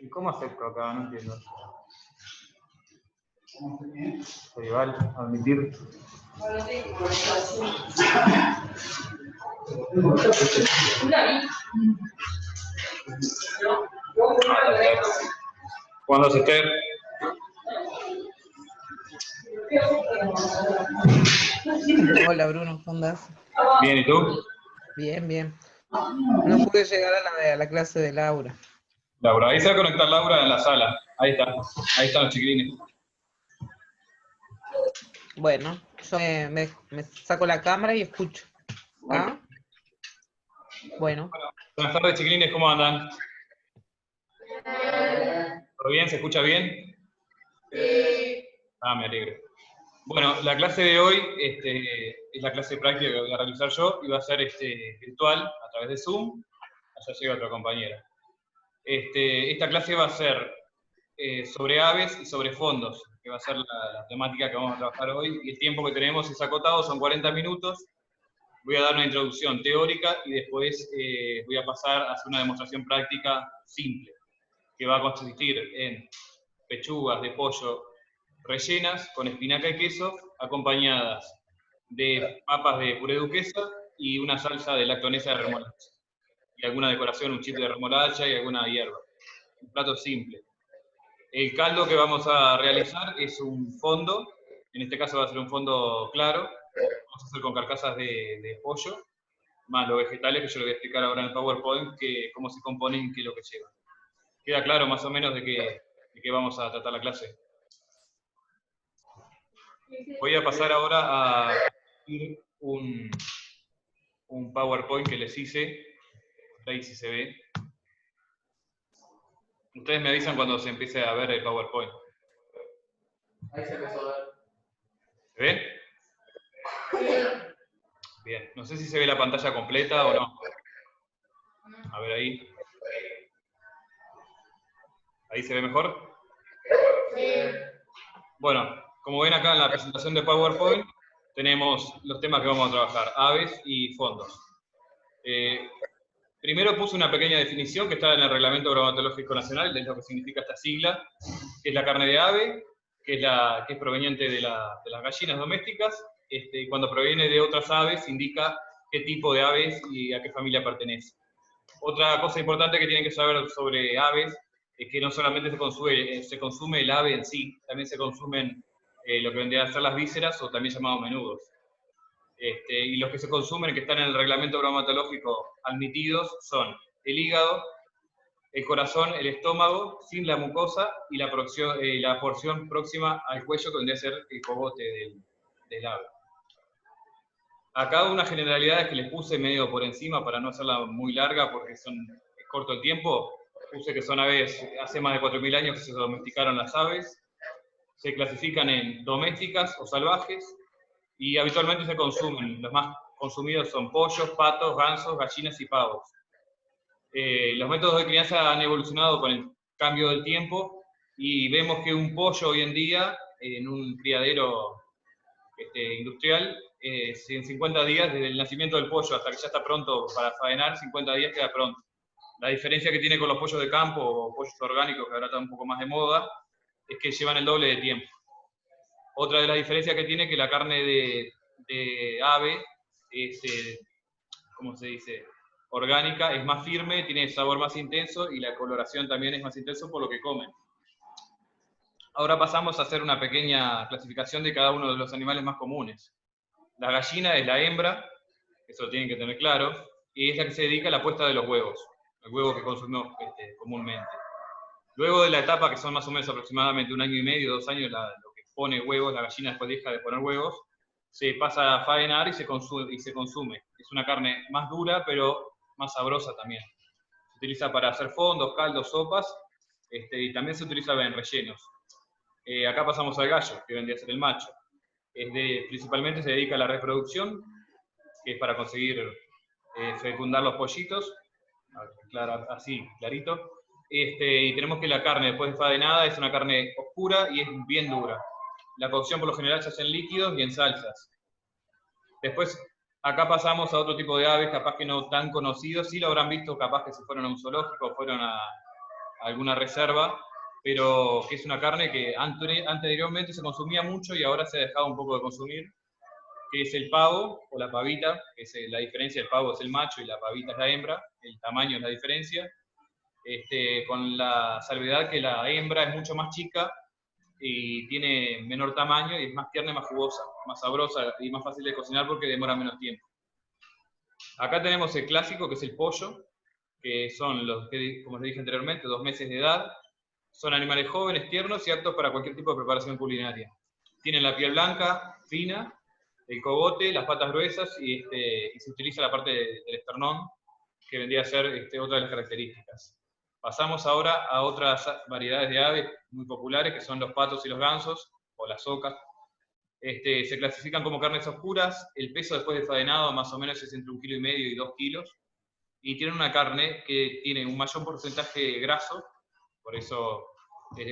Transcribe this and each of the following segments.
¿Y cómo acepto acá? No entiendo. Llevar, admitir. ¿Cuándo hace usted? Hola Bruno, ¿cómo andás? Bien, ¿y tú? Bien, bien. No pude llegar a la clase de Laura. Laura, ahí se va a conectar Laura en la sala. Ahí está. Ahí están los chiquilines. Bueno, yo me saco la cámara y escucho. ¿Ah? Bueno. Buenas tardes, chiquilines, ¿cómo andan? ¿Todo bien? ¿Se escucha bien? Sí. Ah, me alegro. Bueno, la clase de hoy es la clase práctica que voy a realizar yo y va a ser virtual a través de Zoom. Allá llega otra compañera. Esta clase va a ser sobre aves y sobre fondos, que va a ser la temática que vamos a trabajar hoy. Y el tiempo que tenemos es acotado, son 40 minutos. Voy a dar una introducción teórica y después voy a pasar a hacer una demostración práctica simple, que va a consistir en pechugas de pollo rellenas con espinaca y queso, acompañadas de papas de puré duquesa y una salsa de lactonesa de remolacha. Y alguna decoración, un chip de remolacha y alguna hierba. Un plato simple. El caldo que vamos a realizar es un fondo, en este caso va a ser un fondo claro, vamos a hacer con carcasas de pollo, más los vegetales que yo les voy a explicar ahora en el PowerPoint, cómo se componen y qué es lo que llevan. ¿Queda claro más o menos de qué vamos a tratar la clase? Voy a pasar ahora a un PowerPoint que les hice, ahí si se ve. Ustedes me avisan cuando se empiece a ver el PowerPoint. Ahí se empezó a ver. ¿Se ve? Bien, no sé si se ve la pantalla completa o no. A ver ahí. ¿Ahí se ve mejor? Sí. Bueno, como ven acá en la presentación de PowerPoint, tenemos los temas que vamos a trabajar, aves y fondos. Primero puse una pequeña definición que está en el Reglamento Bromatológico Nacional, de lo que significa esta sigla, que es la carne de ave, que es proveniente de las gallinas domésticas, y cuando proviene de otras aves indica qué tipo de aves y a qué familia pertenece. Otra cosa importante que tienen que saber sobre aves es que no solamente se consume el ave en sí, también se consumen lo que vendrían a ser las vísceras o también llamados menudos. Y los que se consumen, que están en el reglamento bromatológico admitidos, son el hígado, el corazón, el estómago, sin la mucosa, y la porción próxima al cuello, que vendría a ser el cogote del ave. Acá unas generalidades que les puse medio por encima para no hacerla muy larga porque es corto el tiempo. Puse que son aves, hace más de 4.000 años que se domesticaron las aves. Se clasifican en domésticas o salvajes y habitualmente se consumen. Los más consumidos son pollos, patos, gansos, gallinas y pavos. Los métodos de crianza han evolucionado con el cambio del tiempo y vemos que un pollo hoy en día, en un criadero industrial, en 50 días, desde el nacimiento del pollo hasta que ya está pronto para faenar, 50 días queda pronto. La diferencia que tiene con los pollos de campo o pollos orgánicos, que ahora están un poco más de moda, es que llevan el doble de tiempo. Otra de las diferencias que tiene es que la carne de ave es, ¿cómo se dice?, orgánica, es más firme, tiene sabor más intenso y la coloración también es más intenso por lo que comen. Ahora pasamos a hacer una pequeña clasificación de cada uno de los animales más comunes. La gallina es la hembra, eso lo tienen que tener claro, y es la que se dedica a la puesta de los huevos, el huevo que consumimos comúnmente. Luego de la etapa, que son más o menos aproximadamente 1 año y medio, 2 años, lo que pone huevos, la gallina después deja de poner huevos, se pasa a faenar y se consume. Es una carne más dura, pero más sabrosa también. Se utiliza para hacer fondos, caldos, sopas, y también se utiliza en rellenos. Acá pasamos al gallo, que vendría a ser el macho. Principalmente se dedica a la reproducción, que es para conseguir fecundar los pollitos, así, clarito. Y tenemos que la carne después de faenada es una carne oscura y es bien dura. La cocción por lo general se hace en líquidos y en salsas. Después Acá pasamos a otro tipo de aves, capaz que no tan conocidos, sí lo habrán visto capaz que se fueron a un zoológico, fueron a alguna reserva, pero que es una carne que anteriormente se consumía mucho y ahora se ha dejado un poco de consumir, que es el pavo o la pavita, que es la diferencia, el pavo es el macho y la pavita es la hembra, el tamaño es la diferencia, con la salvedad que la hembra es mucho más chica y tiene menor tamaño y es más tierna y más jugosa, más sabrosa y más fácil de cocinar porque demora menos tiempo. Acá tenemos el clásico, que es el pollo, que son los que, como les dije anteriormente, 2 meses de edad. Son animales jóvenes, tiernos y aptos para cualquier tipo de preparación culinaria. Tienen la piel blanca, fina, el cogote, las patas gruesas y se utiliza la parte del esternón, que vendría a ser otra de las características. Pasamos ahora a otras variedades de aves muy populares, que son los patos y los gansos, o las ocas. Se clasifican como carnes oscuras, el peso después de faenado más o menos es entre 1,5 kg y 2 kilos, y tienen una carne que tiene un mayor porcentaje graso, por eso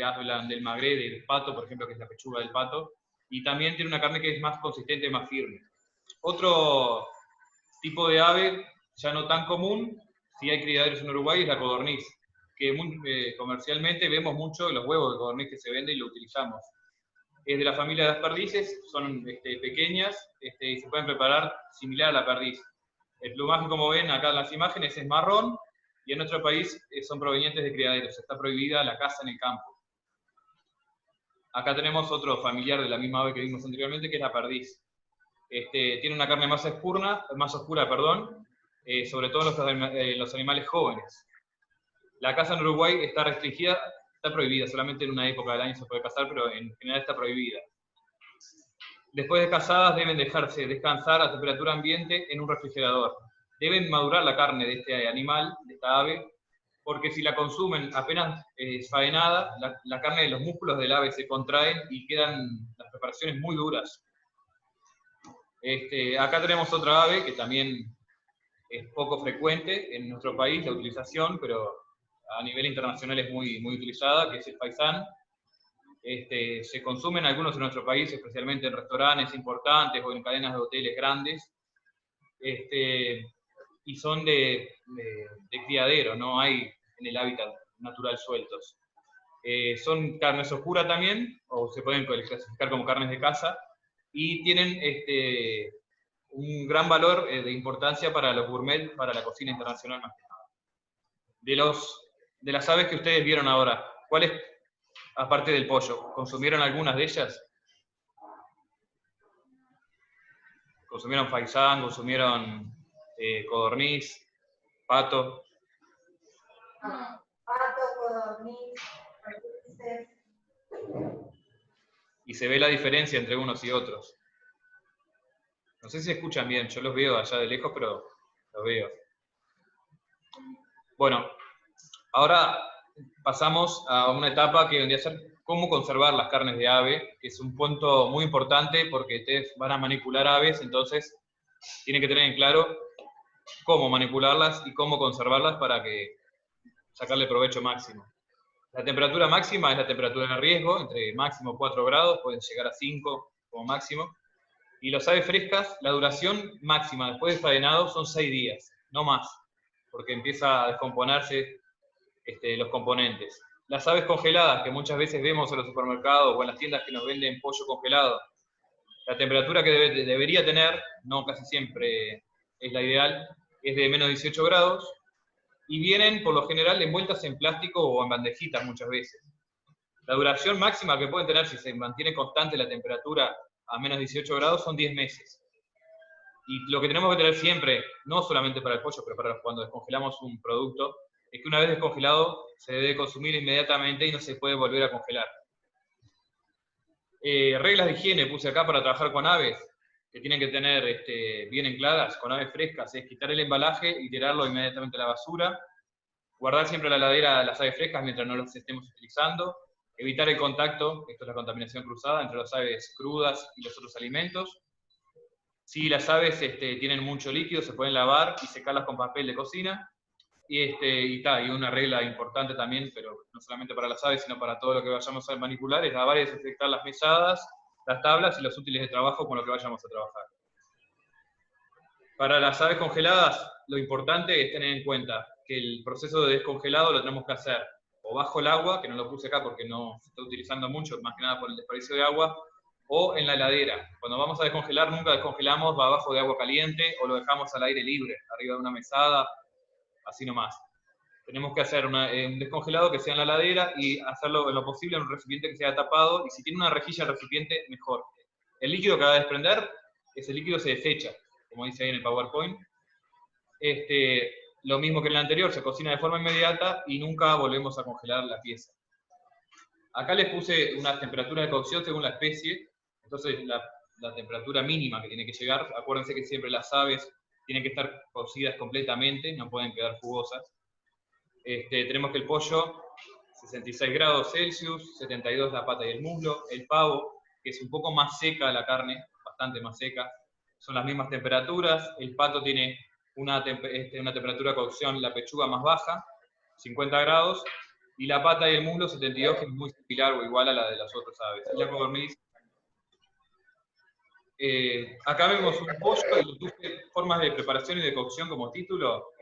hablan del magre, del pato, por ejemplo, que es la pechuga del pato, y también tiene una carne que es más consistente, más firme. Otro tipo de ave, ya no tan común, si hay criaderos en Uruguay, es la codorniz, que comercialmente vemos mucho los huevos de codorniz que se venden y lo utilizamos. Es de la familia de las perdices, son pequeñas y se pueden preparar similar a la perdiz. El plumaje, como ven acá en las imágenes, es marrón y en nuestro país son provenientes de criaderos. Está prohibida la caza en el campo. Acá tenemos otro familiar de la misma ave que vimos anteriormente, que es la perdiz. Tiene una carne más oscura, sobre todo en los animales jóvenes. La caza en Uruguay está restringida, está prohibida, solamente en una época del año se puede cazar, pero en general está prohibida. Después de cazadas deben dejarse descansar a temperatura ambiente en un refrigerador. Deben madurar la carne de este animal, de esta ave, porque si la consumen apenas faenada, la carne de los músculos del ave se contraen y quedan las preparaciones muy duras. Acá tenemos otra ave que también es poco frecuente en nuestro país, la utilización, pero a nivel internacional es muy, muy utilizada, que es el faisán. Se consumen algunos en nuestro país, especialmente en restaurantes importantes o en cadenas de hoteles grandes, y son de criadero, no hay en el hábitat natural sueltos. Son carnes oscuras también, o se pueden clasificar como carnes de caza, y tienen un gran valor de importancia para los gourmet, para la cocina internacional más que nada. De las aves que ustedes vieron ahora, ¿cuáles, aparte del pollo, consumieron algunas de ellas? ¿Consumieron faisán, consumieron codorniz, pato? Pato, codorniz, perdices. Y se ve la diferencia entre unos y otros. No sé si se escuchan bien, yo los veo allá de lejos, pero los veo. Bueno, ahora pasamos a una etapa que vendría a ser cómo conservar las carnes de ave, que es un punto muy importante porque ustedes van a manipular aves, entonces tienen que tener en claro cómo manipularlas y cómo conservarlas para sacarle provecho máximo. La temperatura máxima es la temperatura de riesgo, entre máximo 4 grados, pueden llegar a 5 como máximo. Y las aves frescas, la duración máxima después de faenado son 6 días, no más, porque empieza a descomponerse los componentes. Las aves congeladas, que muchas veces vemos en los supermercados o en las tiendas que nos venden pollo congelado, la temperatura que debería tener, no casi siempre es la ideal, es de menos 18 grados, y vienen por lo general envueltas en plástico o en bandejitas muchas veces. La duración máxima que pueden tener si se mantiene constante la temperatura a menos 18 grados son 10 meses. Y lo que tenemos que tener siempre, no solamente para el pollo, pero para cuando descongelamos un producto, es que una vez descongelado se debe consumir inmediatamente y no se puede volver a congelar. Reglas de higiene puse acá para trabajar con aves, que tienen que tener bien en claras, con aves frescas, es quitar el embalaje y tirarlo inmediatamente a la basura, guardar siempre en la heladera las aves frescas mientras no las estemos utilizando, evitar el contacto, esto es la contaminación cruzada, entre las aves crudas y los otros alimentos. Si las aves tienen mucho líquido, se pueden lavar y secarlas con papel de cocina. Y una regla importante también, pero no solamente para las aves, sino para todo lo que vayamos a manipular, es lavar y desinfectar las mesadas, las tablas y los útiles de trabajo con lo que vayamos a trabajar. Para las aves congeladas, lo importante es tener en cuenta que el proceso de descongelado lo tenemos que hacer o bajo el agua, que no lo puse acá porque no se está utilizando mucho, más que nada por el desperdicio de agua, o en la heladera. Cuando vamos a descongelar, nunca descongelamos, va abajo de agua caliente o lo dejamos al aire libre, arriba de una mesada, así nomás. Tenemos que hacer un descongelado que sea en la heladera y hacerlo en lo posible en un recipiente que sea tapado, y si tiene una rejilla el recipiente, mejor. El líquido que va a desprender, ese líquido se desecha, como dice ahí en el PowerPoint. Lo mismo que en el anterior, se cocina de forma inmediata y nunca volvemos a congelar la pieza. Acá les puse una temperatura de cocción según la especie, entonces la temperatura mínima que tiene que llegar, acuérdense que siempre las aves tienen que estar cocidas completamente, no pueden quedar jugosas. Tenemos que el pollo, 66 grados Celsius, 72 la pata y el muslo, el pavo, que es un poco más seca la carne, bastante más seca, son las mismas temperaturas, el pato tiene una temperatura de cocción, la pechuga más baja, 50 grados, y la pata y el muslo 72, que es muy similar o igual a la de las otras aves. Y la codorniz. Acá vemos un pollo y le puse formas de preparación y de cocción como título.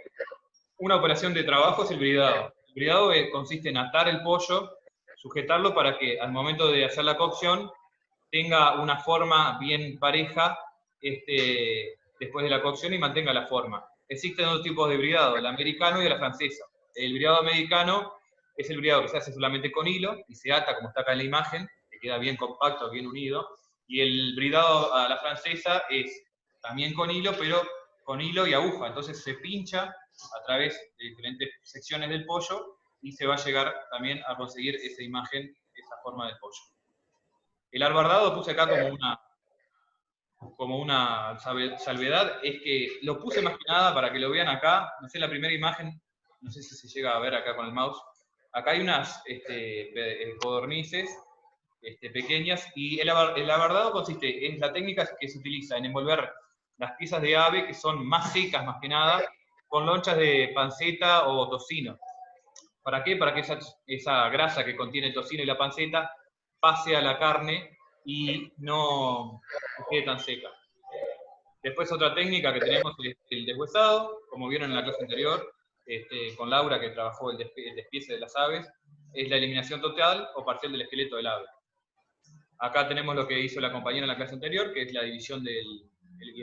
Una operación de trabajo es el bridado. El bridado consiste en atar el pollo, sujetarlo para que al momento de hacer la cocción tenga una forma bien pareja después de la cocción y mantenga la forma. Existen dos tipos de bridado, el americano y la francesa. El bridado americano es el bridado que se hace solamente con hilo y se ata como está acá en la imagen, que queda bien compacto, bien unido. Y el bridado a la francesa es también con hilo, pero con hilo y aguja. Entonces se pincha a través de diferentes secciones del pollo y se va a llegar también a conseguir esa imagen, esa forma del pollo. El arbardado puse acá como una salvedad, es que lo puse más que nada para que lo vean acá. No sé, la primera imagen, no sé si se llega a ver acá con el mouse. Acá hay unas codornices pequeñas, y el abardado consiste en la técnica que se utiliza en envolver las piezas de ave, que son más secas más que nada, con lonchas de panceta o tocino. ¿Para qué? Para que esa grasa que contiene el tocino y la panceta pase a la carne y no quede tan seca. Después otra técnica que tenemos es el deshuesado, como vieron en la clase anterior, con Laura, que trabajó el despiece de las aves, es la eliminación total o parcial del esqueleto del ave. Acá tenemos lo que hizo la compañera en la clase anterior, que es la división del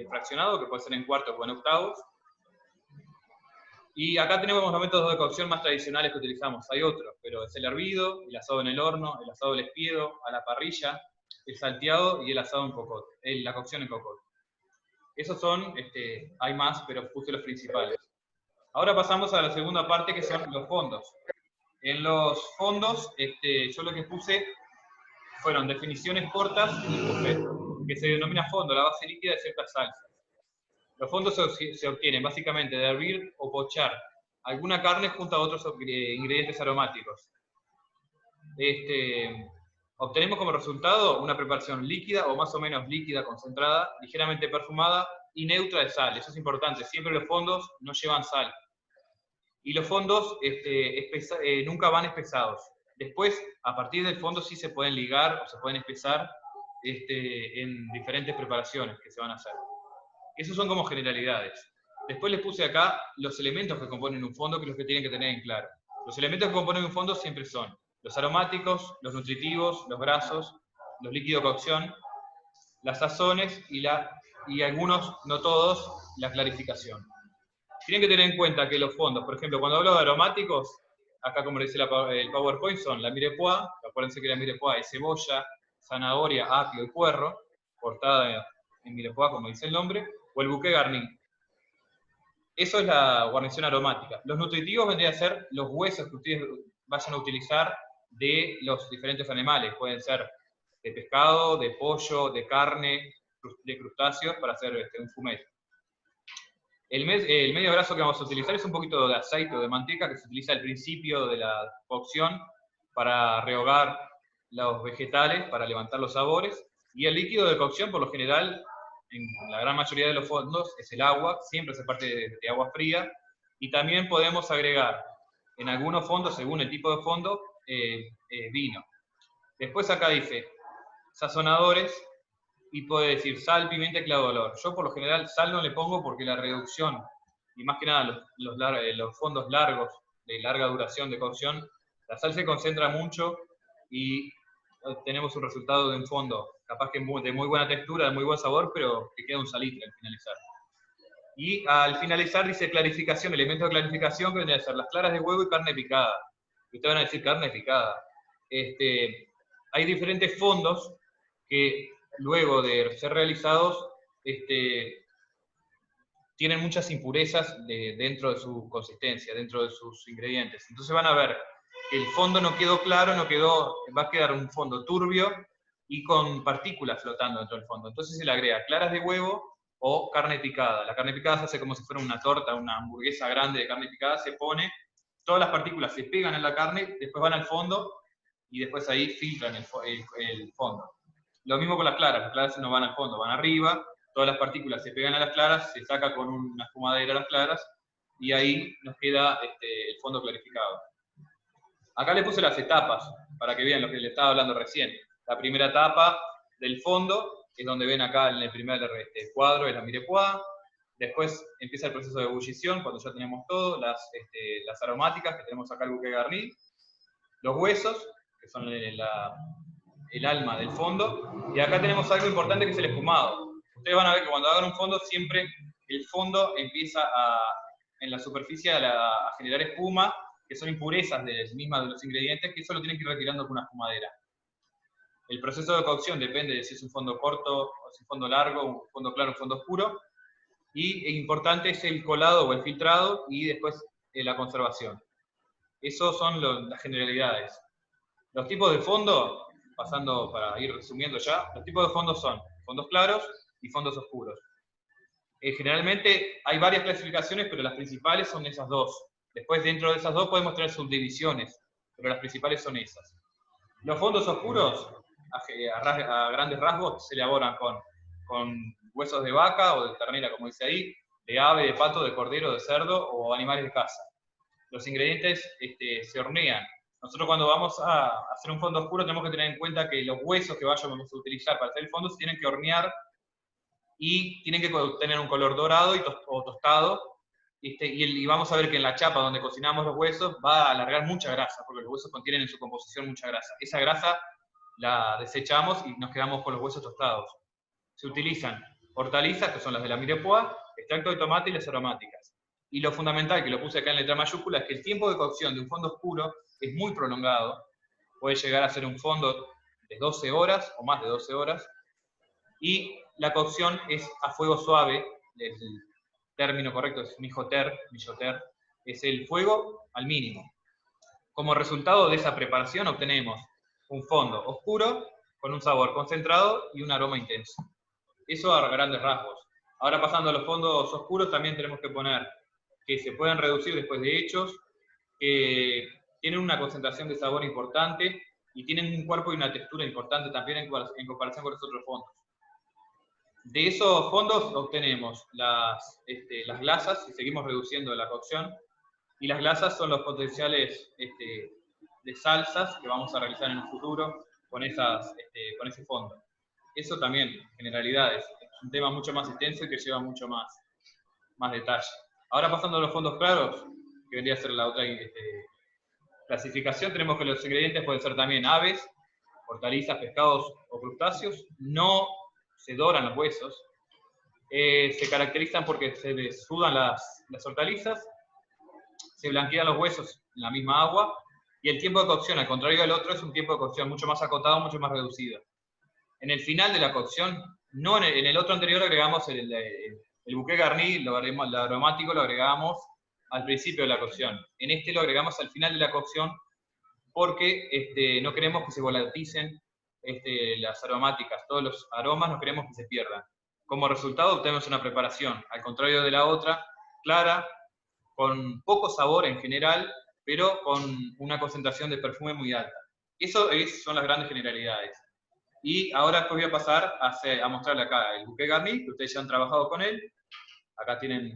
fraccionado, que puede ser en cuartos o en octavos. Y acá tenemos los métodos de cocción más tradicionales que utilizamos. Hay otros, pero es el hervido, el asado en el horno, el asado del espiedo, a la parrilla, el salteado y el asado en cocote, la cocción en cocote. Esos son, hay más, pero puse los principales. Ahora pasamos a la segunda parte, que son los fondos. En los fondos, yo lo que puse fueron definiciones cortas y puse que se denomina fondo, la base líquida de ciertas salsas. Los fondos se obtienen básicamente de hervir o pochar alguna carne junto a otros ingredientes aromáticos. Obtenemos como resultado una preparación líquida o más o menos líquida, concentrada, ligeramente perfumada y neutra de sal. Eso es importante, siempre los fondos no llevan sal. Y los fondos nunca van espesados. Después, a partir del fondo sí se pueden ligar o se pueden espesar en diferentes preparaciones que se van a hacer. Esos son como generalidades. Después les puse acá los elementos que componen un fondo, que es los que tienen que tener en claro. Los elementos que componen un fondo siempre son los aromáticos, los nutritivos, los grasos, los líquidos de cocción, las sazones y algunos, no todos, la clarificación. Tienen que tener en cuenta que los fondos, por ejemplo, cuando hablo de aromáticos, acá como dice el PowerPoint, son la mirepoix, acuérdense que la mirepoix es cebolla, zanahoria, apio y puerro, cortada en mirepoix, como dice el nombre, o el bouquet garni. Eso es la guarnición aromática. Los nutritivos vendrían a ser los huesos que ustedes vayan a utilizar de los diferentes animales. Pueden ser de pescado, de pollo, de carne, de crustáceos, para hacer un fumet. El medio graso que vamos a utilizar es un poquito de aceite o de manteca que se utiliza al principio de la cocción para rehogar los vegetales, para levantar los sabores. Y el líquido de cocción, por lo general, en la gran mayoría de los fondos, es el agua, siempre se parte de agua fría. Y también podemos agregar en algunos fondos, según el tipo de fondo, vino. Después acá dice sazonadores, y puede decir sal, pimienta y clavo de olor. Yo por lo general sal no le pongo porque la reducción, y más que nada los fondos largos, de larga duración de cocción, la sal se concentra mucho y tenemos un resultado de un fondo, capaz que de muy buena textura, de muy buen sabor, pero que queda un salitre al finalizar. Y al finalizar dice clarificación, elementos de clarificación que vendrían a ser las claras de huevo y carne picada. Y ustedes van a decir carne picada. Hay diferentes fondos que luego de ser realizados tienen muchas impurezas dentro de su consistencia, dentro de sus ingredientes. Entonces van a ver que el fondo no quedó claro, va a quedar un fondo turbio y con partículas flotando dentro del fondo. Entonces se le agrega claras de huevo o carne picada. La carne picada se hace como si fuera una torta, una hamburguesa grande de carne picada, se pone, todas las partículas se pegan en la carne, después van al fondo y después ahí filtran el fondo. Lo mismo con las claras no van al fondo, van arriba, todas las partículas se pegan a las claras, se saca con una espumadera las claras y ahí nos queda el fondo clarificado. Acá le puse las etapas para que vean lo que les estaba hablando recién. La primera etapa del fondo, que es donde ven acá en el primer cuadro, es la mirepoix. Después empieza el proceso de ebullición, cuando ya tenemos todo, las aromáticas, que tenemos acá el bouquet garni, los huesos, que son el alma del fondo, y acá tenemos algo importante que es el espumado. Ustedes van a ver que cuando hagan un fondo, siempre el fondo empieza en la superficie a generar espuma, que son impurezas mismas de los ingredientes, que eso lo tienen que ir retirando con una espumadera. El proceso de cocción depende de si es un fondo corto, o si es un fondo largo, un fondo claro, un fondo oscuro, y importante es el colado o el filtrado, y después la conservación. Esos son las generalidades. Los tipos de fondo, pasando para ir resumiendo ya, los tipos de fondos son fondos claros y fondos oscuros. Generalmente hay varias clasificaciones, pero las principales son esas dos. Después dentro de esas dos podemos tener subdivisiones, pero las principales son esas. Los fondos oscuros, a grandes rasgos, se elaboran con huesos de vaca o de ternera, como dice ahí, de ave, de pato, de cordero, de cerdo o animales de caza. Los ingredientes se hornean. Nosotros cuando vamos a hacer un fondo oscuro tenemos que tener en cuenta que los huesos que vamos a utilizar para hacer el fondo se tienen que hornear y tienen que tener un color dorado o tostado. Y vamos a ver que en la chapa donde cocinamos los huesos va a alargar mucha grasa, porque los huesos contienen en su composición mucha grasa. Esa grasa la desechamos y nos quedamos con los huesos tostados. Se utilizan hortalizas, que son las de la mirepoix, extracto de tomate y las aromáticas. Y lo fundamental, que lo puse acá en letra mayúscula, es que el tiempo de cocción de un fondo oscuro es muy prolongado. Puede llegar a ser un fondo de 12 horas o más de 12 horas. Y la cocción es a fuego suave, el término correcto es mijoter, es el fuego al mínimo. Como resultado de esa preparación obtenemos un fondo oscuro con un sabor concentrado y un aroma intenso. Eso a grandes rasgos. Ahora pasando a los fondos oscuros también tenemos que poner que se pueden reducir después de hechos, que tienen una concentración de sabor importante y tienen un cuerpo y una textura importante también en comparación con los otros fondos. De esos fondos obtenemos las glasas, si seguimos reduciendo la cocción, y las glasas son los potenciales de salsas que vamos a realizar en un futuro con ese fondo. Eso también, generalidades, es un tema mucho más extenso y que lleva mucho más detalle. Ahora pasando a los fondos claros, que vendría a ser la otra clasificación, tenemos que los ingredientes pueden ser también aves, hortalizas, pescados o crustáceos. No se doran los huesos, se caracterizan porque se desudan las hortalizas, se blanquean los huesos en la misma agua, y el tiempo de cocción, al contrario del otro, es un tiempo de cocción mucho más acotado, mucho más reducido. En el final de la cocción, no en el otro anterior agregamos el bouquet garni, el aromático lo agregamos al principio de la cocción. En este lo agregamos al final de la cocción porque no queremos que se volaticen las aromáticas, todos los aromas no queremos que se pierdan. Como resultado obtenemos una preparación, al contrario de la otra, clara, con poco sabor en general, pero con una concentración de perfume muy alta. Eso son las grandes generalidades. Y ahora después voy a pasar a mostrarle acá el bouquet garni, que ustedes ya han trabajado con él. Acá tienen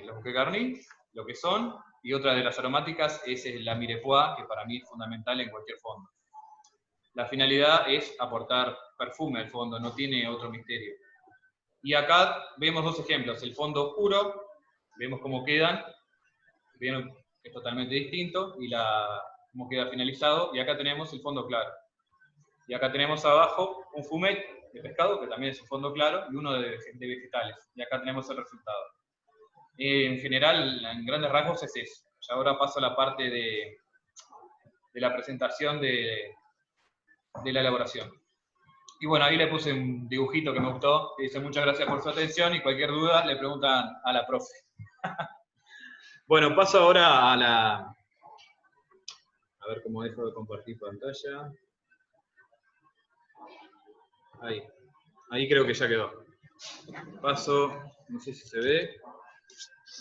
los bouquet garni, lo que son, y otra de las aromáticas es la mirepoix, que para mí es fundamental en cualquier fondo. La finalidad es aportar perfume el fondo, no tiene otro misterio. Y acá vemos dos ejemplos, el fondo oscuro, vemos cómo quedan, vieron que es totalmente distinto, y cómo queda finalizado, y acá tenemos el fondo claro. Y acá tenemos abajo un fumet de pescado, que también es un fondo claro, y uno de vegetales, y acá tenemos el resultado. En general, en grandes rasgos es eso. Ya ahora paso a la parte de la presentación de la elaboración. Y bueno, ahí le puse un dibujito que me gustó, que dice muchas gracias por su atención y cualquier duda le preguntan a la profe. Bueno, paso ahora a ver cómo dejo de compartir pantalla. Ahí creo que ya quedó. Paso, no sé si se ve,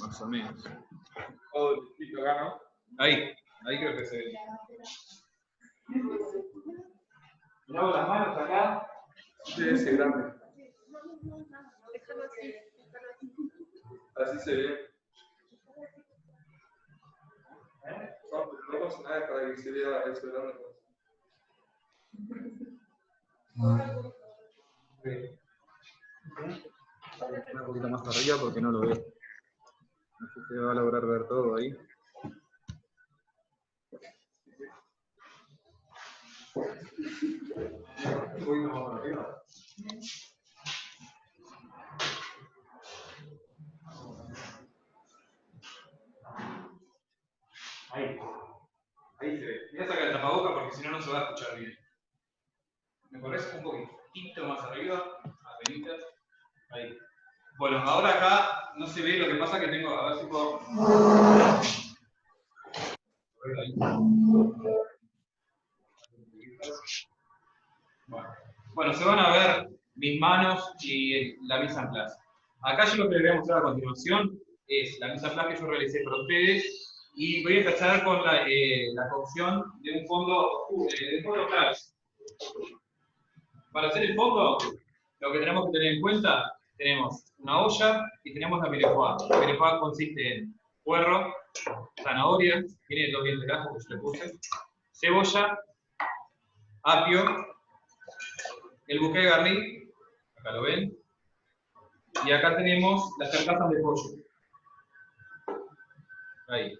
más o menos. Ahí creo que se ve. Me hago las manos acá. Sí, ese grande. Así se ve. No pasa nada para que se vea eso grande. Un poquito más arriba porque no lo veo. No sé si se va a lograr ver todo ahí. Un poquito más para arriba. Ahí se ve. Voy a sacar el tapaboca porque si no, no se va a escuchar bien. Me corres un poquitito más arriba, apenitas. Ahí. Bueno, ahora acá no se ve, lo que pasa que tengo, a ver si puedo. Ahí. Bueno, se van a ver mis manos y la mise en place. Acá yo lo que les voy a mostrar a continuación es la mise en place que yo realicé para ustedes. Y voy a empezar con la cocción de un fondo claro. Para hacer el fondo, lo que tenemos que tener en cuenta, tenemos una olla y tenemos la mirepoix. La mirepoix consiste en puerro, zanahoria, tiene 2 dientes de ajo que yo le puse, cebolla, apio, el bouquet garni, acá lo ven, y acá tenemos las carcasas de pollo. Ahí.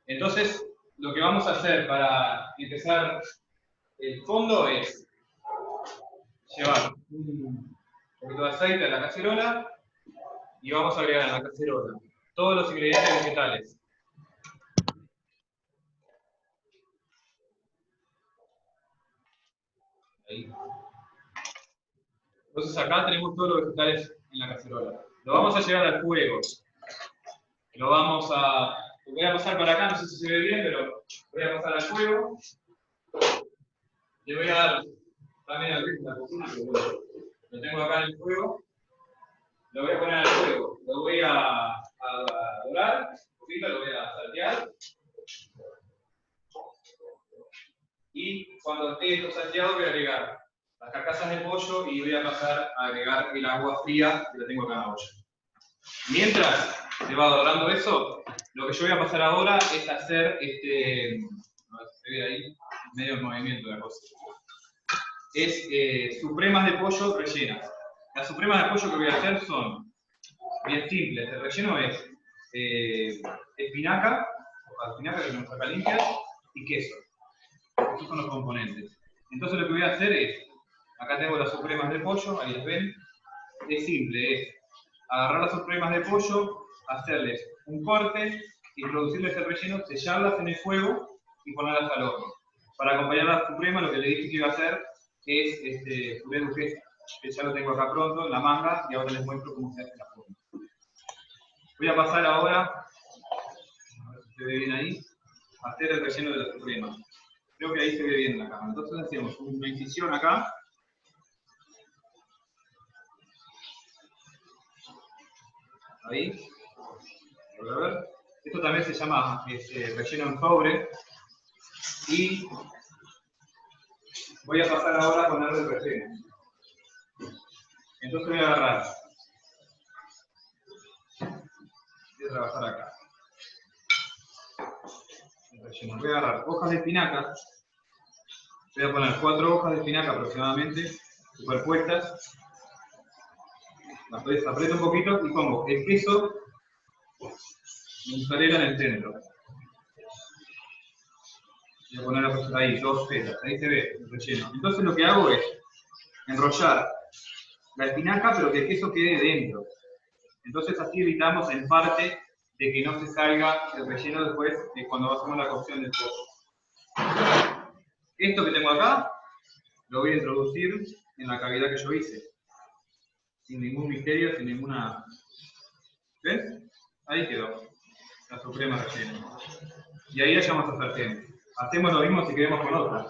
Entonces, lo que vamos a hacer para empezar el fondo es llevar un poquito de aceite a la cacerola y vamos a agregar a la cacerola todos los ingredientes vegetales. Ahí. Entonces acá tenemos todos los vegetales en la cacerola. Lo vamos a llevar al fuego. Lo vamos a... Lo voy a pasar para acá, no sé si se ve bien, pero voy a pasar al fuego. Le voy a dar también al ritmo de la cocina, pero bueno, lo tengo acá en el fuego. Lo voy a poner al fuego. Lo voy a dorar un poquito, lo voy a saltear. Y cuando esté esto salteado voy a agregar las carcasas de pollo y voy a pasar a agregar el agua fría que la tengo acá en la olla. Mientras se va dorando eso, lo que yo voy a pasar ahora es hacer a ver si se ve ahí, medio el movimiento de la cosa. Es supremas de pollo rellenas. Las supremas de pollo que voy a hacer son bien simples. El relleno es espinaca que tenemos acá limpia, y queso. Estos son los componentes. Entonces lo que voy a hacer es, acá tengo las supremas de pollo, ahí las ven. Es simple, es agarrar las supremas de pollo, hacerles un corte, introducirles el relleno, sellarlas en el fuego y ponerlas al horno. Para acompañar las supremas lo que le dije que iba a hacer es puré duquesa, que ya lo tengo acá pronto en la manga y ahora les muestro cómo se hace la forma. Voy a pasar ahora, a ver si se ve bien ahí, a hacer el relleno de la suprema. Creo que ahí se ve bien en la cámara. Entonces hacemos una incisión acá. Ahí. A ver. Esto también se llama relleno en sobre. Y voy a pasar ahora a ponerle el relleno. Entonces voy a agarrar. Voy a trabajar acá. El relleno. Voy a agarrar hojas de espinaca. Voy a poner 4 hojas de espinaca aproximadamente. superpuestas. Aprieto un poquito y pongo el queso mozzarella en el centro. Voy a poner ahí, 2 fetas, ahí se ve el relleno. Entonces lo que hago es enrollar la espinaca, pero que el queso quede dentro. Entonces así evitamos en parte de que no se salga el relleno después de cuando hacemos la cocción del pollo. Esto que tengo acá, lo voy a introducir en la cavidad que yo hice. Sin ningún misterio, sin ninguna... ¿Ves? Ahí quedó. La suprema rellena. Y ahí hallamos a sartén. Hacemos lo mismo si queremos con otra.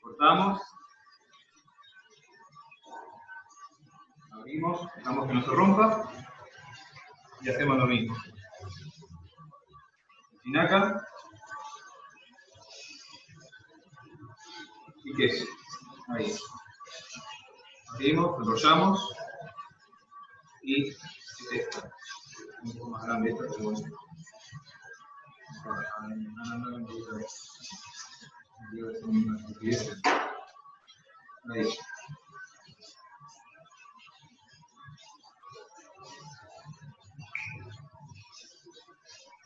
Cortamos. Abrimos, dejamos que no se rompa. Y hacemos lo mismo. Espinaca. Y queso. Ahí. Abrimos, enrollamos. Y es esto. Un poco más grande esto, pero bueno. Ahí.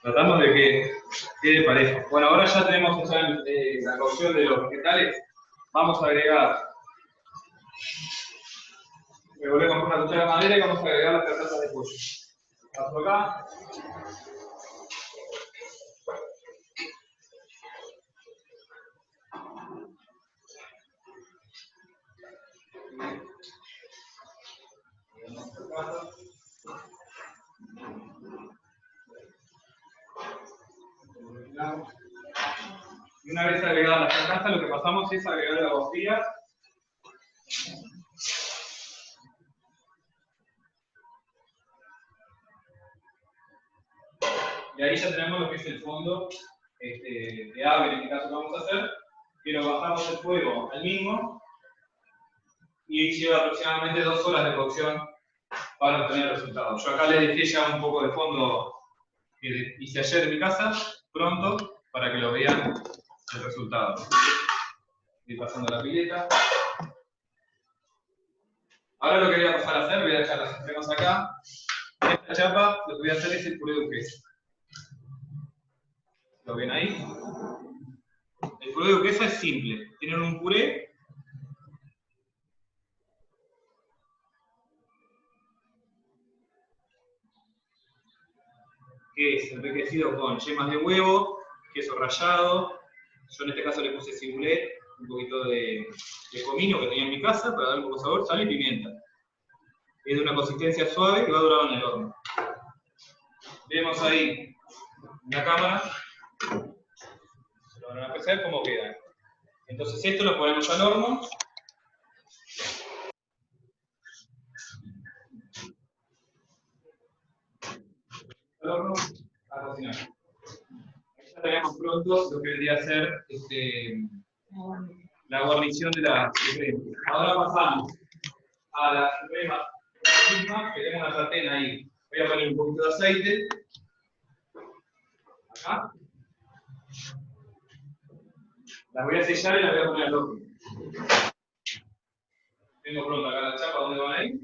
Tratamos de que quede parejo. Bueno, ahora ya tenemos la cocción de los vegetales. Vamos a agregar. Revolvemos con una cuchara de madera y vamos a agregar las carcassas de pollo. Paso acá. Y una vez agregadas las carcassas, lo que pasamos es agregar la agua fría. Y ahí ya tenemos lo que es el fondo de ave, en este caso que vamos a hacer, pero bajamos el fuego al mismo y lleva aproximadamente 2 horas de cocción para obtener el resultado. Yo acá le dejé ya un poco de fondo que hice ayer en mi casa, pronto, para que lo vean el resultado. Estoy pasando la pileta. Ahora lo que voy a pasar a hacer, voy a echar las cremas acá. En esta chapa lo que voy a hacer es el puré duquesa. ¿Lo ven ahí? El puré duquesa es simple. Tienen un puré que es enriquecido con yemas de huevo, queso rallado. Yo en este caso le puse cibulet, un poquito de comino que tenía en mi casa para darle un poco de sabor, sal y pimienta. Es de una consistencia suave que va a durar en el horno. Vemos ahí en la cámara, se lo van a apreciar cómo queda. Entonces esto lo ponemos al horno. Al horno a cocinar. Ya tenemos pronto lo que vendría a ser la guarnición de la suprema. Ahora pasamos a la suprema misma, que tenemos una sartén ahí. Voy a poner un poquito de aceite. Acá. Las voy a sellar y las voy a poner al horno. Tengo pronto acá la chapa, ¿dónde van a ir?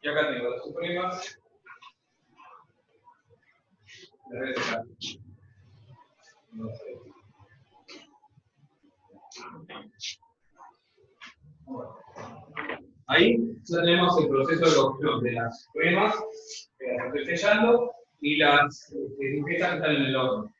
Y acá tengo las supremas. Las voy a sellar. No sé. Bueno. Ahí ya tenemos el proceso de cocción de las cremas, que las estoy sellando, y las duquesas que están en el horno.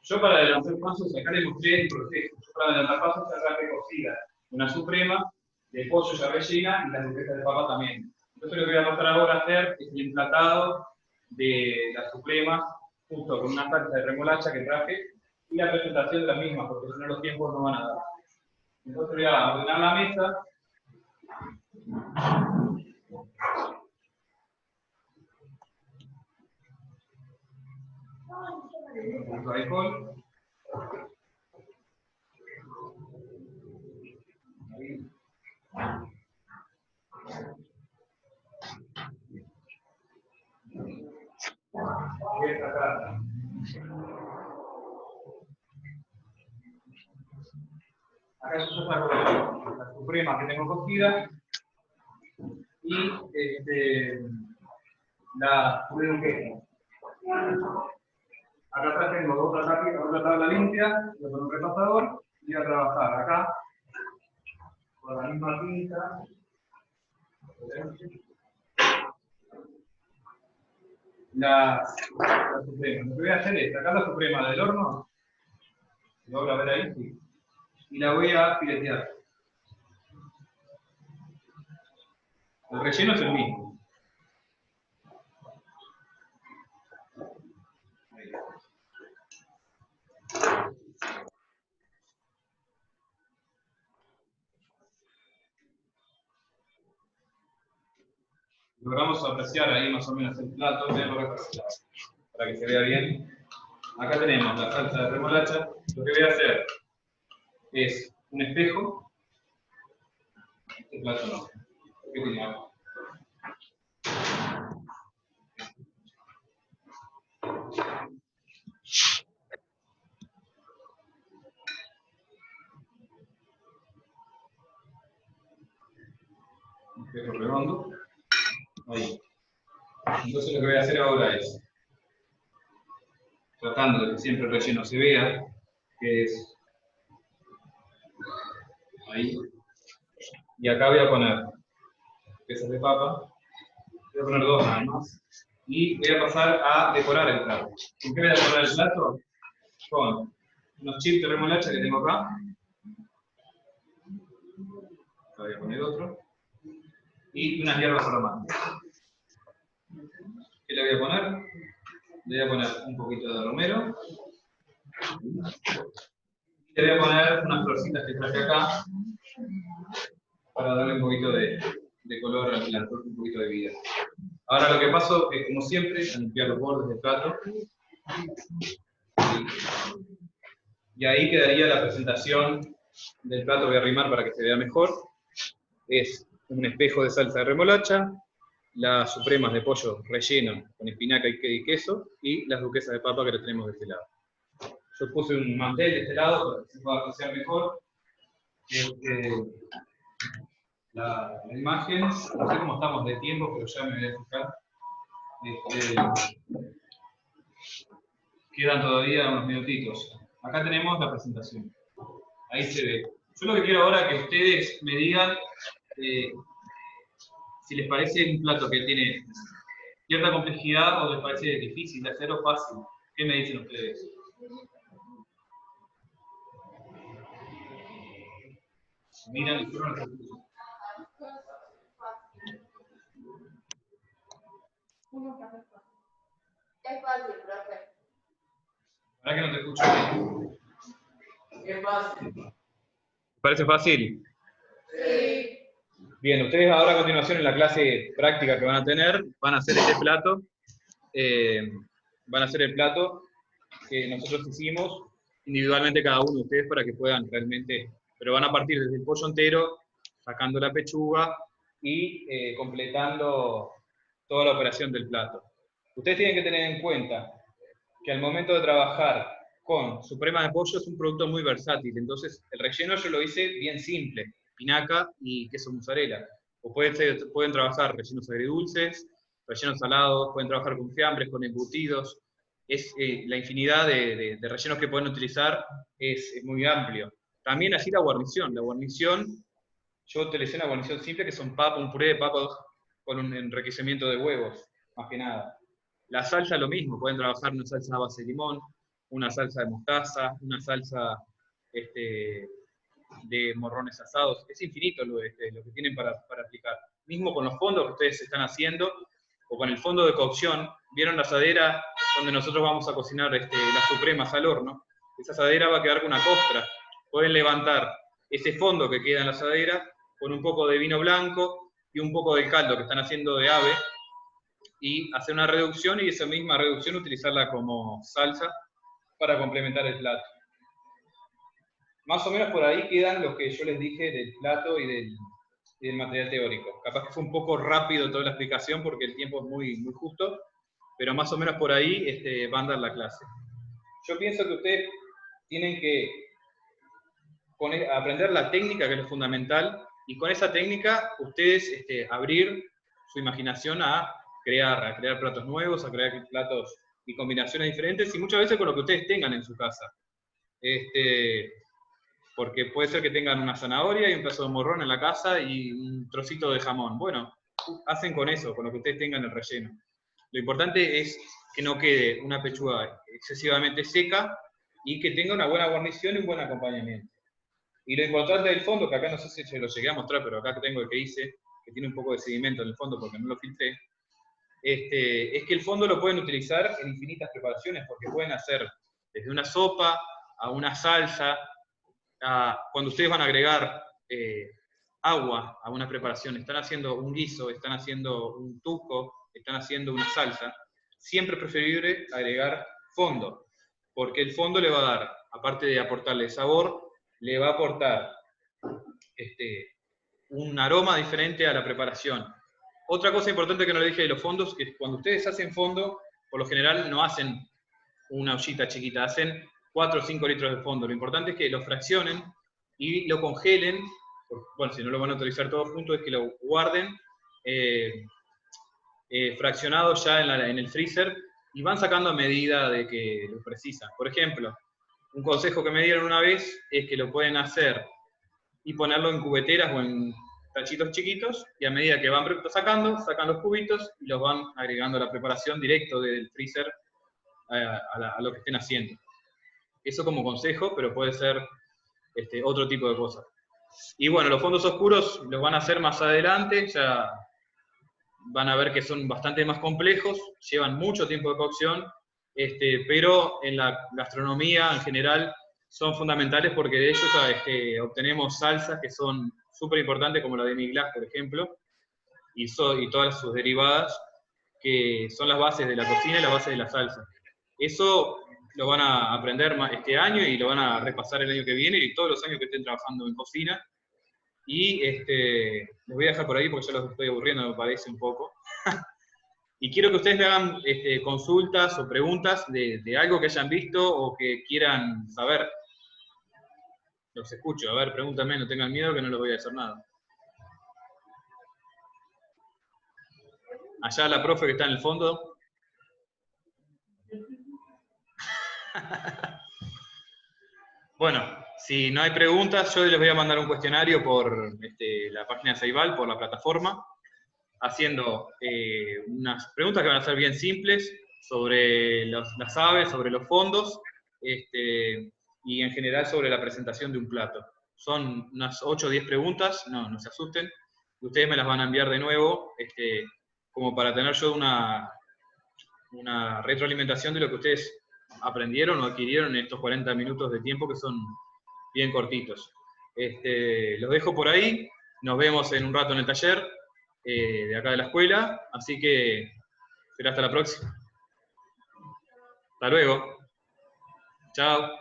Yo para adelantar pasos, acá les mostré el proceso. Yo para adelantar pasos ya traje cocida una suprema de pollo ya rellena y las duquesas de papa también. Entonces lo que voy a pasar ahora a hacer es el emplatado de las supremas, justo con una salsa de remolacha que traje, y la presentación de las mismas, porque si no los tiempos no van a dar. Entonces voy a ordenar la mesa. Un poquito de alcohol. Ahí. Voy a sacar Acá yo saco la suprema que tengo cocida y la reduqué. Acá atrás tengo otra tabla limpia, con un repasador, y voy a trabajar acá con la misma tinta. La suprema. Lo que voy a hacer es sacar la suprema del horno, lo voy a ver ahí, sí, y la voy a filetear. El relleno es el mismo. Logramos apreciar ahí más o menos el plato, para que se vea bien. Acá tenemos la salsa de remolacha. Lo que voy a hacer es un espejo. Este plato no. ¿Qué tiene agua? Un espejo redondo. Ahí. Entonces lo que voy a hacer ahora es, tratando de que siempre el relleno se vea, que es ahí. Y acá voy a poner piezas de papa. Voy a poner dos nada más. Y voy a pasar a decorar el plato. ¿Con qué voy a decorar el plato? Con unos chips de remolacha que tengo acá. Acá voy a poner otro. Y unas hierbas aromáticas. ¿Qué le voy a poner? Le voy a poner un poquito de romero. Y le voy a poner unas florcitas que traje acá para darle un poquito de color al plato, un poquito de vida. Ahora lo que paso es, como siempre, a limpiar los bordes del plato. Y ahí quedaría la presentación del plato. Voy a arrimar para que se vea mejor. Es un espejo de salsa de remolacha, las supremas de pollo relleno con espinaca y queso, y las duquesas de papa que las tenemos de este lado. Yo puse un mantel de este lado para que se pueda apreciar mejor la imagen. No sé cómo estamos de tiempo, pero ya me voy a fijar. Quedan todavía unos minutitos. Acá tenemos la presentación. Ahí se ve. Yo lo que quiero ahora es que ustedes me digan si les parece un plato que tiene cierta complejidad o les parece difícil de hacer o fácil. ¿Qué me dicen ustedes? Miran, yo no los escucho. Es fácil, profe. ¿Para que no te escucho bien? Es fácil. ¿Parece fácil? Sí. Bien, ustedes ahora a continuación en la clase práctica que van a tener, van a hacer este plato. Van a hacer el plato que nosotros hicimos individualmente cada uno de ustedes para que puedan realmente, pero van a partir desde el pollo entero, sacando la pechuga y completando toda la operación del plato. Ustedes tienen que tener en cuenta que al momento de trabajar con suprema de pollo es un producto muy versátil, entonces el relleno yo lo hice bien simple, espinaca y queso mozzarella. O pueden trabajar rellenos agridulces, rellenos salados, pueden trabajar con fiambres, con embutidos. La infinidad de rellenos que pueden utilizar es muy amplio. También así la guarnición. La guarnición, yo utilicé una guarnición simple que son un puré de papas con un enriquecimiento de huevos, más que nada. La salsa lo mismo, pueden trabajar una salsa a base de limón, una salsa de mostaza, una salsa de morrones asados. Es infinito lo que tienen para aplicar. Mismo con los fondos que ustedes están haciendo, o con el fondo de cocción. ¿Vieron la asadera donde nosotros vamos a cocinar las supremas al horno? Esa asadera va a quedar con una costra. Pueden levantar ese fondo que queda en la asadera con un poco de vino blanco y un poco del caldo que están haciendo de ave, y hacer una reducción, y esa misma reducción utilizarla como salsa para complementar el plato. Más o menos por ahí quedan los que yo les dije del plato y del material teórico. Capaz que fue un poco rápido toda la explicación porque el tiempo es muy, muy justo, pero más o menos por ahí va a andar la clase. Yo pienso que ustedes tienen que aprender la técnica, que es lo fundamental, y con esa técnica ustedes abrir su imaginación a crear platos nuevos, a crear platos y combinaciones diferentes, y muchas veces con lo que ustedes tengan en su casa. Porque puede ser que tengan una zanahoria y un pedazo de morrón en la casa y un trocito de jamón. Bueno, hacen con eso, con lo que ustedes tengan el relleno. Lo importante es que no quede una pechuga excesivamente seca y que tenga una buena guarnición y un buen acompañamiento. Y lo importante del fondo, que acá no sé si se lo llegué a mostrar, pero acá tengo el que hice, que tiene un poco de sedimento en el fondo porque no lo filtré, es que el fondo lo pueden utilizar en infinitas preparaciones, porque pueden hacer desde una sopa a una salsa, cuando ustedes van a agregar agua a una preparación, están haciendo un guiso, están haciendo un tuco, están haciendo una salsa, siempre es preferible agregar fondo, porque el fondo le va a dar, aparte de aportarle sabor, le va a aportar un aroma diferente a la preparación. Otra cosa importante que no le dije de los fondos, que cuando ustedes hacen fondo, por lo general no hacen una ollita chiquita, hacen 4 o 5 litros de fondo. Lo importante es que lo fraccionen y lo congelen, bueno, si no lo van a utilizar todo junto, es que lo guarden fraccionado ya en el freezer y van sacando a medida de que lo precisan. Por ejemplo, un consejo que me dieron una vez es que lo pueden hacer y ponerlo en cubeteras o en tachitos chiquitos, y a medida que van sacan los cubitos y los van agregando a la preparación directo del freezer a lo que estén haciendo. Eso como consejo, pero puede ser otro tipo de cosas. Y bueno, los fondos oscuros los van a hacer más adelante, ya van a ver que son bastante más complejos, llevan mucho tiempo de cocción, pero en la gastronomía en general son fundamentales porque de ellos obtenemos salsas que son súper importantes, como la de mi-glace, por ejemplo, y todas sus derivadas, que son las bases de la cocina y las bases de la salsa. Eso lo van a aprender este año y lo van a repasar el año que viene y todos los años que estén trabajando en cocina. Y les voy a dejar por ahí porque ya los estoy aburriendo, me parece un poco. Y quiero que ustedes me hagan consultas o preguntas de algo que hayan visto o que quieran saber. Los escucho, a ver, pregúntame, no tengan miedo que no les voy a decir nada. Allá la profe que está en el fondo. Bueno, si no hay preguntas, yo les voy a mandar un cuestionario por la página de Ceibal, por la plataforma, haciendo unas preguntas que van a ser bien simples sobre las aves, sobre los fondos, y en general sobre la presentación de un plato. Son unas 8 o 10 preguntas, no se asusten, ustedes me las van a enviar de nuevo, como para tener yo una retroalimentación de lo que ustedes aprendieron o adquirieron en estos 40 minutos de tiempo que son bien cortitos. Los dejo por ahí, nos vemos en un rato en el taller de acá de la escuela, así que será hasta la próxima. Hasta luego. Chao.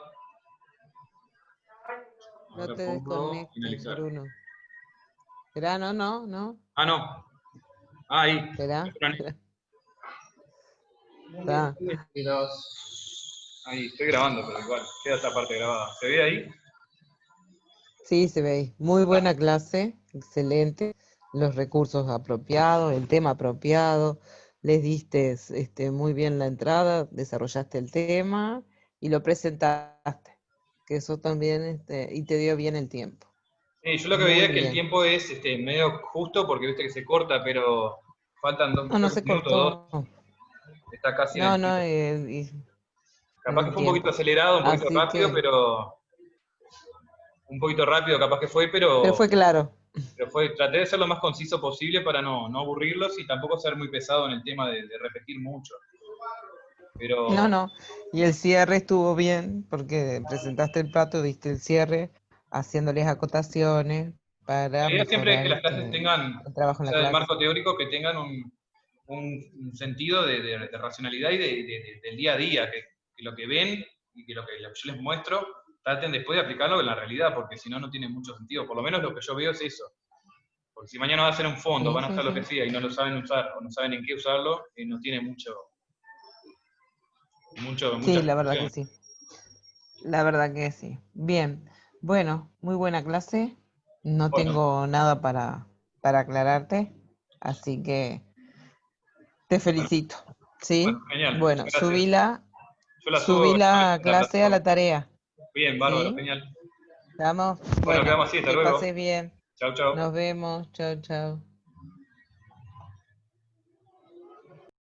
No Ahora te pongo desconectes, finalizar. Bruno. Espera, no. Ah, no. Ah, ahí. Espera. Ahí, estoy grabando, pero igual, queda esta parte grabada. ¿Se ve ahí? Sí, se ve ahí. Muy buena clase, excelente. Los recursos apropiados, el tema apropiado. Les diste muy bien la entrada, desarrollaste el tema y lo presentaste. Que eso también, y te dio bien el tiempo. Sí, yo lo que Muy veía es que el bien. tiempo es medio justo porque viste que se corta, pero faltan No se minutos, dos. cortó. Está casi en el No, tiempo. Capaz que el fue un poquito tiempo. acelerado, un poquito Así rápido, que, pero... Un poquito rápido capaz que fue, pero fue claro. traté de ser lo más conciso posible para no aburrirlos y tampoco ser muy pesado en el tema de repetir mucho. Pero... No. Y el cierre estuvo bien, porque presentaste el plato, diste el cierre, haciéndoles acotaciones para La idea siempre es mejorar que las clases tengan, el trabajo o en la sea, del clase. marco teórico, que tengan un sentido de racionalidad y del día a día, que lo que ven y que lo que yo les muestro, traten después de aplicarlo en la realidad, porque si no, no tiene mucho sentido. Por lo menos lo que yo veo es eso. Porque si mañana va a ser un fondo, van a hacer lo que sea y no lo saben usar o no saben en qué usarlo, no tiene mucha Sí, la verdad función. que sí. La verdad que sí. Bien. Bueno, muy buena clase. No Bueno. tengo nada para aclararte, así que te felicito. ¿Sí? Bueno, genial. Bueno, Muchas gracias. Yo la subí subo, la la clase clase a la tarea. bien, bárbaro, ¿Sí? genial. ¿Estamos? Bueno, Bueno, quedamos así, hasta que luego. pases bien. Chau, chau. Nos vemos. Chao, chao.